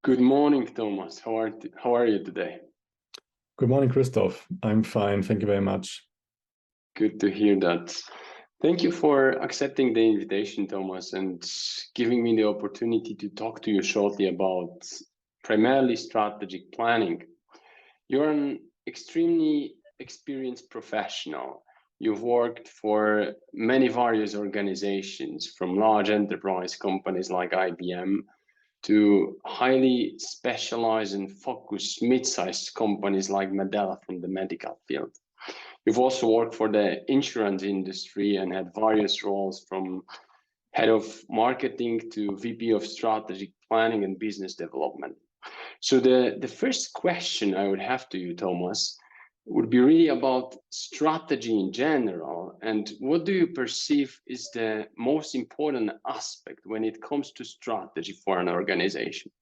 Good morning, Thomas. How are you today? Good morning, Christoph. I'm fine. Thank you very much. Good to hear that. Thank you for accepting the invitation, Thomas, and giving me the opportunity to talk to you shortly about primarily strategic planning. You're an extremely experienced professional. You've worked for many various organizations, from large enterprise companies like IBM to highly specialized and focused mid-sized companies like Medela from the medical field. You've also worked for the insurance industry and had various roles from head of marketing to VP of strategic planning and business development. So the first question I would have to you, Thomas, would be really about strategy in general. And what do you perceive is the most important aspect when it comes to strategy for an organization?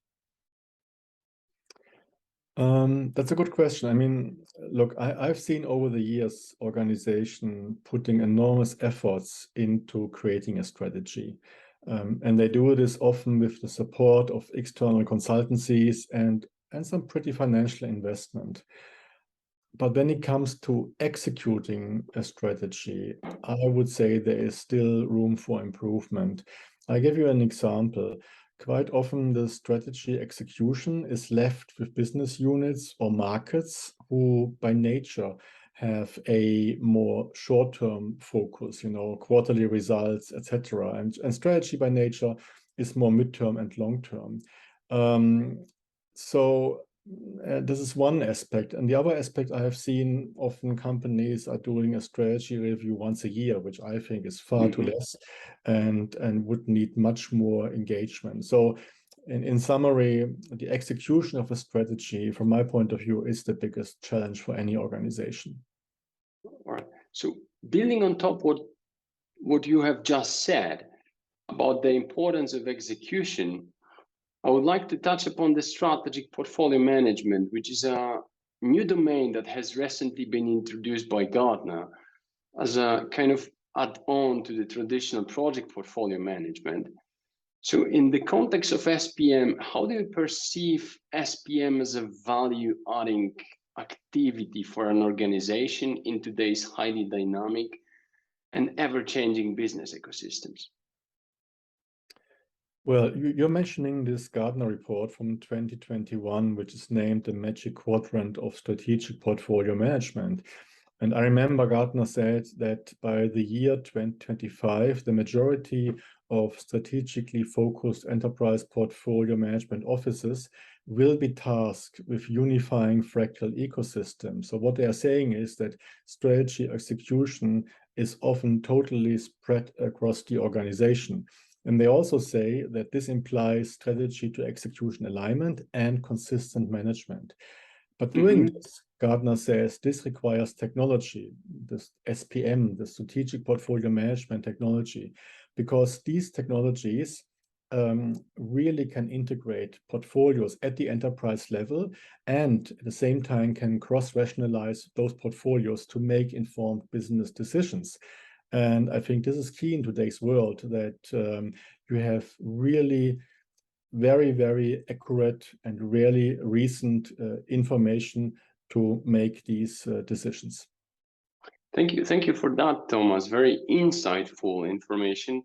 That's a good question. I mean, look, I've seen over the years organization putting enormous efforts into creating a strategy. And they do this often with the support of external consultancies and some pretty financial investment. But when it comes to executing a strategy, I would say there is still room for improvement. I give you an example. Quite often, the strategy execution is left with business units or markets who, by nature, have a more short-term focus, quarterly results, etc. And strategy by nature is more midterm and long-term. So this is one aspect. And the other aspect I have seen often companies are doing a strategy review once a year, which I think is far too less and would need much more engagement. So in summary, the execution of a strategy, from my point of view, is the biggest challenge for any organization. All right. So building on top what you have just said about the importance of execution, I would like to touch upon the strategic portfolio management, which is a new domain that has recently been introduced by Gartner as a kind of add-on to the traditional project portfolio management. So in the context of SPM, how do you perceive SPM as a value-adding activity for an organization in today's highly dynamic and ever-changing business ecosystems? Well, you're mentioning this Gartner report from 2021, which is named the Magic Quadrant of Strategic Portfolio Management. And I remember Gartner said that by the year 2025, the majority of strategically focused enterprise portfolio management offices will be tasked with unifying fractal ecosystems. So what they are saying is that strategy execution is often totally spread across the organization. And they also say that this implies strategy to execution alignment and consistent management. But doing this, Gartner says this requires technology, this SPM, the strategic portfolio management technology, because these technologies really can integrate portfolios at the enterprise level and at the same time can cross-rationalize those portfolios to make informed business decisions. And I think this is key in today's world, that you have really very, very accurate and really recent information to make these decisions. Thank you for that, Thomas. Very insightful information.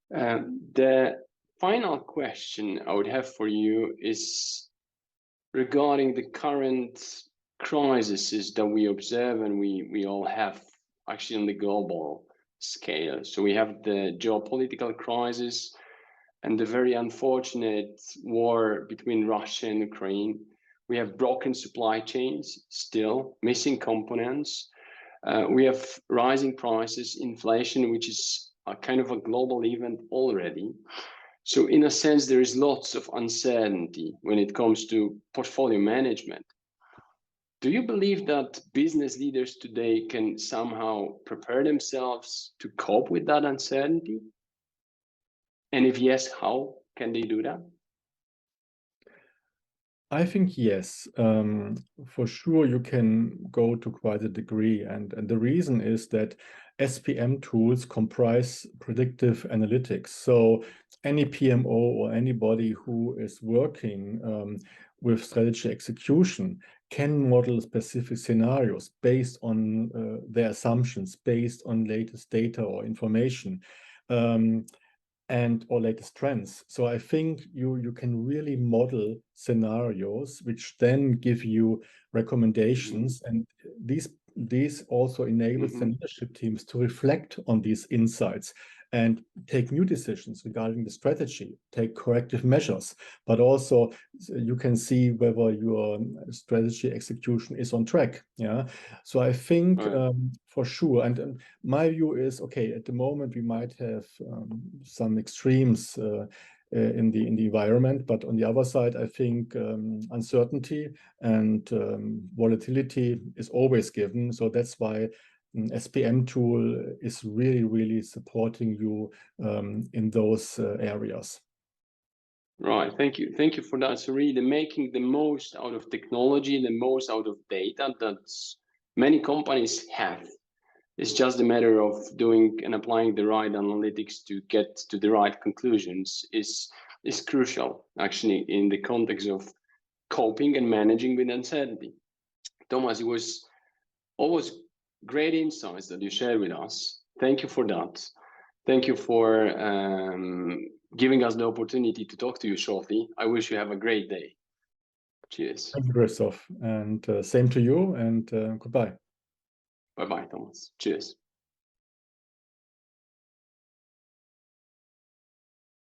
The final question I would have for you is regarding the current crises that we observe and we all have actually on the global scale. So we have the geopolitical crisis and the very unfortunate war between Russia and Ukraine. We have broken supply chains still, missing components. We have rising prices, inflation, which is a kind of a global event already. So in a sense, there is lots of uncertainty when it comes to portfolio management. Do you believe that business leaders today can somehow prepare themselves to cope with that uncertainty? And if yes, how can they do that? I think yes, for sure you can go to quite a degree. And the reason is that SPM tools comprise predictive analytics. So any PMO or anybody who is working with strategy execution can model specific scenarios based on their assumptions, based on latest data or information. Or latest trends. So I think you can really model scenarios which then give you recommendations, and these also enables the leadership teams to reflect on these insights and take new decisions regarding the strategy, take corrective measures, but also you can see whether your strategy execution is on track. Yeah. So I think for sure, and my view is, okay, at the moment we might have some extremes in the environment, but on the other side, I think uncertainty and volatility is always given. So that's why an SPM tool is really supporting you in those areas. Right, thank you for that. So really making the most out of technology, the most out of data that many companies have. It's just a matter of doing and applying the right analytics to get to the right conclusions is crucial, actually, in the context of coping and managing with uncertainty. Thomas, it was always great insights that you shared with us. Thank you for that. Thank you for giving us the opportunity to talk to you shortly. I wish you have a great day. Cheers. Thank you, Christoph, and same to you, and goodbye. Bye-bye, Thomas. Cheers.